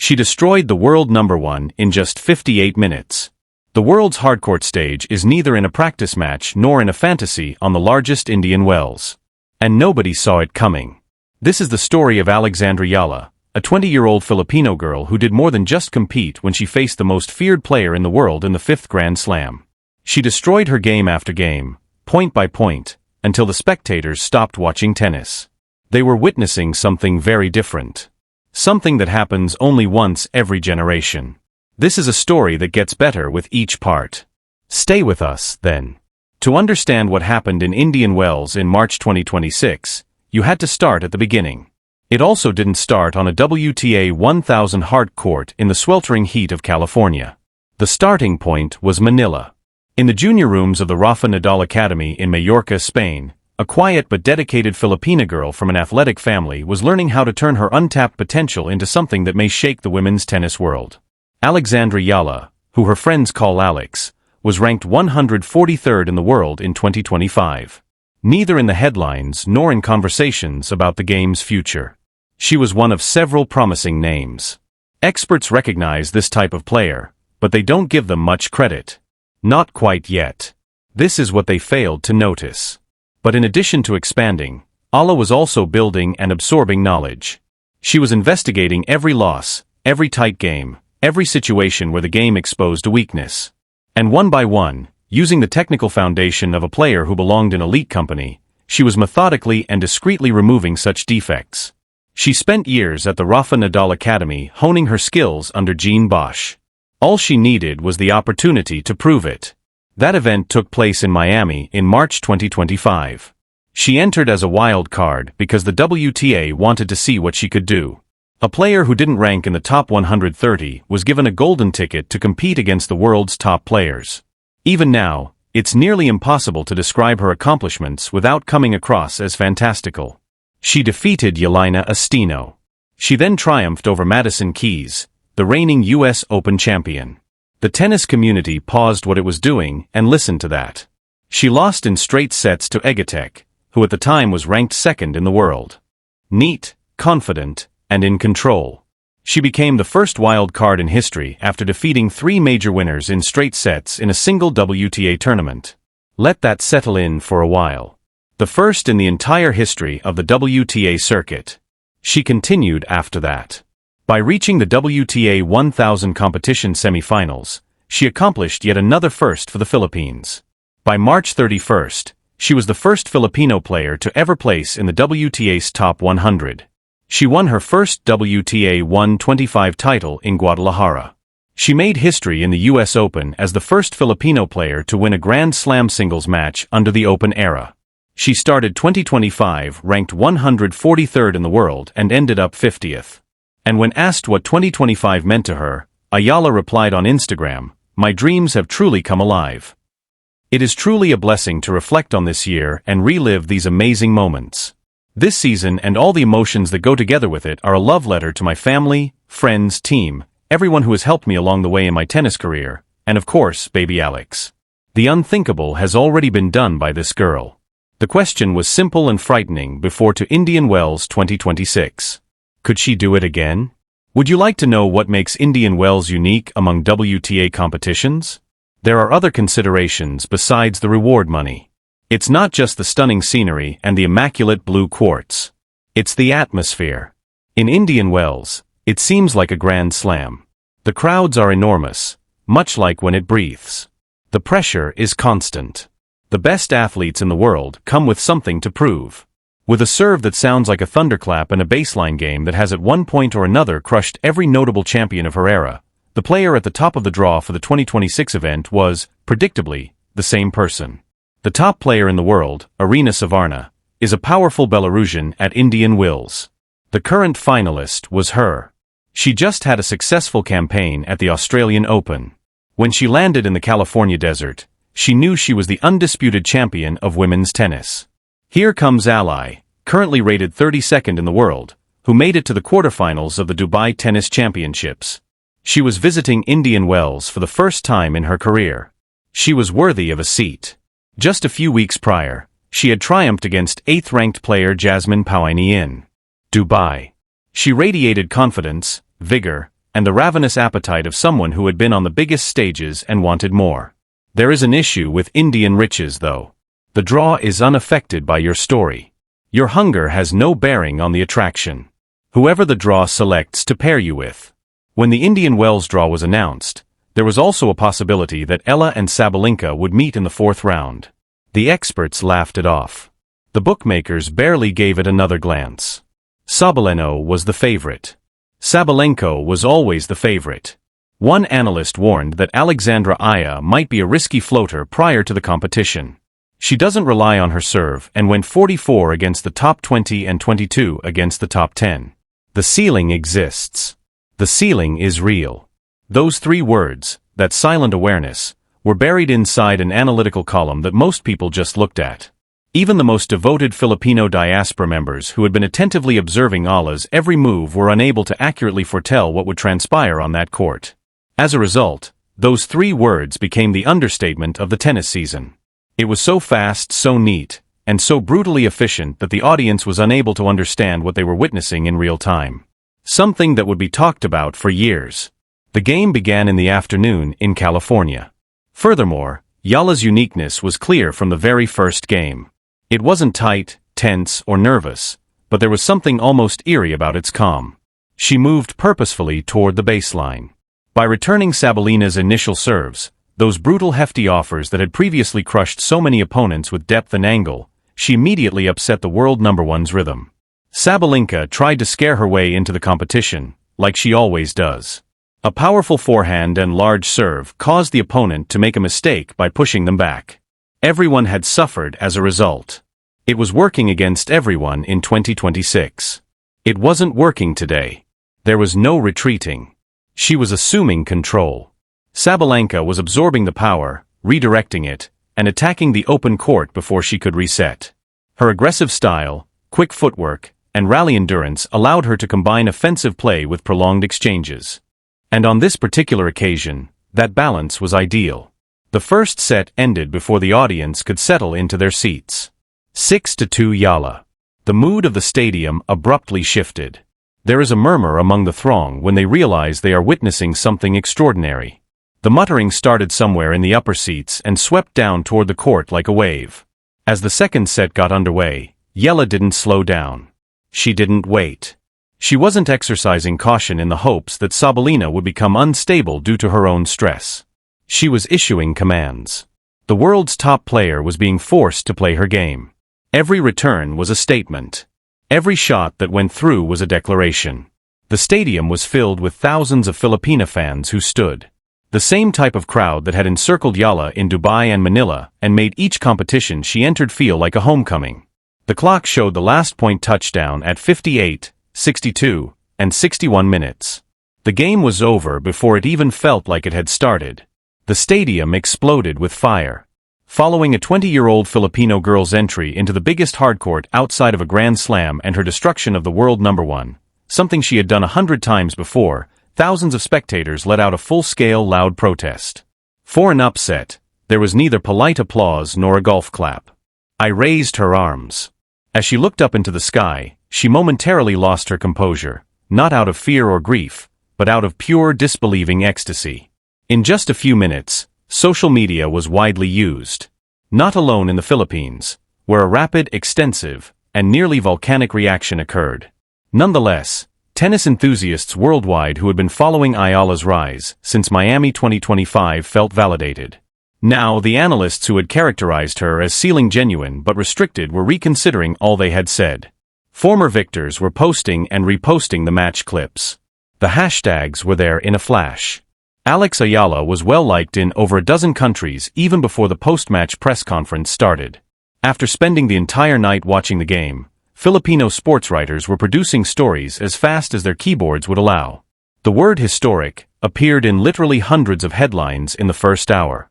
She destroyed the world #1 in just 58 minutes. The world's hardcourt stage is neither in a practice match nor in a fantasy on the largest Indian wells. And nobody saw it coming. This is the story of Alex Eala, a 20-year-old Filipino girl who did more than just compete when she faced the most feared player in the world in the 5th Grand Slam. She destroyed her game after game, point by point, until the spectators stopped watching tennis. They were witnessing something very different. Something that happens only once every generation. This is a story that gets better with each part. Stay with us, then. To understand what happened in Indian Wells in March 2026, you had to start at the beginning. It also didn't start on a WTA 1000 hard court in the sweltering heat of California. The starting point was Manila. In the junior rooms of the Rafa Nadal Academy in Mallorca, Spain, a quiet but dedicated Filipina girl from an athletic family was learning how to turn her untapped potential into something that may shake the women's tennis world. Alex Eala, who her friends call Alex, was ranked 143rd in the world in 2025. Neither in the headlines nor in conversations about the game's future. She was one of several promising names. Experts recognize this type of player, but they don't give them much credit. Not quite yet. This is what they failed to notice. But in addition to expanding, Eala was also building and absorbing knowledge. She was investigating every loss, every tight game, every situation where the game exposed a weakness. And one by one, using the technical foundation of a player who belonged in an elite company, she was methodically and discreetly removing such defects. She spent years at the Rafa Nadal Academy honing her skills under Jean Bosch. All she needed was the opportunity to prove it. That event took place in Miami in March 2025. She entered as a wild card because the WTA wanted to see what she could do. A player who didn't rank in the top 130 was given a golden ticket to compete against the world's top players. Even now, it's nearly impossible to describe her accomplishments without coming across as fantastical. She defeated Yelena Astino. She then triumphed over Madison Keys, the reigning US Open champion. The tennis community paused what it was doing and listened to that. She lost in straight sets to Egatek, who at the time was ranked 2nd in the world. Neat, confident, and in control. She became the first wild card in history after defeating 3 major winners in straight sets in a single WTA tournament. Let that settle in for a while. The first in the entire history of the WTA circuit. She continued after that. By reaching the WTA 1000 competition semifinals, she accomplished yet another first for the Philippines. By March 31st, she was the first Filipino player to ever place in the WTA's top 100. She won her first WTA 125 title in Guadalajara. She made history in the US Open as the first Filipino player to win a Grand Slam singles match under the Open era. She started 2025 ranked 143rd in the world and ended up 50th. And when asked what 2025 meant to her, Eala replied on Instagram, "My dreams have truly come alive." It is truly a blessing to reflect on this year and relive these amazing moments. This season and all the emotions that go together with it are a love letter to my family, friends, team, everyone who has helped me along the way in my tennis career, and of course, baby Alex. The unthinkable has already been done by this girl. The question was simple and frightening before to Indian Wells 2026. Could she do it again? Would you like to know what makes Indian Wells unique among WTA competitions? There are other considerations besides the reward money. It's not just the stunning scenery and the immaculate blue quartz. It's the atmosphere. In Indian Wells, it seems like a grand slam. The crowds are enormous, much like when it breathes. The pressure is constant. The best athletes in the world come with something to prove. With a serve that sounds like a thunderclap and a baseline game that has at one point or another crushed every notable champion of her era, the player at the top of the draw for the 2026 event was, predictably, the same person. The top player in the world, Aryna Savarna, is a powerful Belarusian at Indian Wells. The current finalist was her. She just had a successful campaign at the Australian Open. When she landed in the California desert, she knew she was the undisputed champion of women's tennis. Here comes Ally, currently rated 32nd in the world, who made it to the quarterfinals of the Dubai Tennis Championships. She was visiting Indian Wells for the first time in her career. She was worthy of a seat. Just a few weeks prior, she had triumphed against 8th-ranked player Jasmine Pauini in Dubai. She radiated confidence, vigor, and the ravenous appetite of someone who had been on the biggest stages and wanted more. There is an issue with Indian riches, though. The draw is unaffected by your story. Your hunger has no bearing on the attraction. Whoever the draw selects to pair you with. When the Indian Wells draw was announced, there was also a possibility that Eala and Sabalenka would meet in the fourth round. The experts laughed it off. The bookmakers barely gave it another glance. Sabalenka was the favorite. Sabalenka was always the favorite. One analyst warned that Alexandra Aya might be a risky floater prior to the competition. She doesn't rely on her serve and went 44 against the top 20 and 22 against the top 10. The ceiling exists. The ceiling is real. Those three words, that silent awareness, were buried inside an analytical column that most people just looked at. Even the most devoted Filipino diaspora members who had been attentively observing Eala's every move were unable to accurately foretell what would transpire on that court. As a result, those three words became the understatement of the tennis season. It was so fast, so neat, and so brutally efficient that the audience was unable to understand what they were witnessing in real time. Something that would be talked about for years. The game began in the afternoon in California. Furthermore, Eala's uniqueness was clear from the very first game. It wasn't tight, tense, or nervous, but there was something almost eerie about its calm. She moved purposefully toward the baseline. By returning Sabalenka's initial serves, those brutal hefty offers that had previously crushed so many opponents with depth and angle, she immediately upset the world number one's rhythm. Sabalenka tried to scare her way into the competition, like she always does. A powerful forehand and large serve caused the opponent to make a mistake by pushing them back. Everyone had suffered as a result. It was working against everyone in 2026. It wasn't working today. There was no retreating. She was assuming control. Sabalenka was absorbing the power, redirecting it, and attacking the open court before she could reset. Her aggressive style, quick footwork, and rally endurance allowed her to combine offensive play with prolonged exchanges. And on this particular occasion, that balance was ideal. The first set ended before the audience could settle into their seats. 6-2 Eala. The mood of the stadium abruptly shifted. There is a murmur among the throng when they realize they are witnessing something extraordinary. The muttering started somewhere in the upper seats and swept down toward the court like a wave. As the second set got underway, Eala didn't slow down. She didn't wait. She wasn't exercising caution in the hopes that Sabalenka would become unstable due to her own stress. She was issuing commands. The world's top player was being forced to play her game. Every return was a statement. Every shot that went through was a declaration. The stadium was filled with thousands of Filipina fans who stood. The same type of crowd that had encircled Eala in Dubai and Manila and made each competition she entered feel like a homecoming. The clock showed the last point touchdown at 58, 62, and 61 minutes. The game was over before it even felt like it had started. The stadium exploded with fire. Following a 20-year-old Filipino girl's entry into the biggest hardcourt outside of a Grand Slam and her destruction of the world number one, something she had done 100 times before, thousands of spectators let out a full-scale loud protest. For an upset, there was neither polite applause nor a golf clap. I raised her arms. As she looked up into the sky, she momentarily lost her composure, not out of fear or grief, but out of pure disbelieving ecstasy. In just a few minutes, social media was widely used. Not alone in the Philippines, where a rapid, extensive, and nearly volcanic reaction occurred. Nonetheless, tennis enthusiasts worldwide who had been following Eala's rise since Miami 2025 felt validated. Now, the analysts who had characterized her as ceiling genuine but restricted were reconsidering all they had said. Former victors were posting and reposting the match clips. The hashtags were there in a flash. Alex Eala was well-liked in over a dozen countries even before the post-match press conference started. After spending the entire night watching the game, Filipino sports writers were producing stories as fast as their keyboards would allow. The word historic appeared in literally hundreds of headlines in the first hour.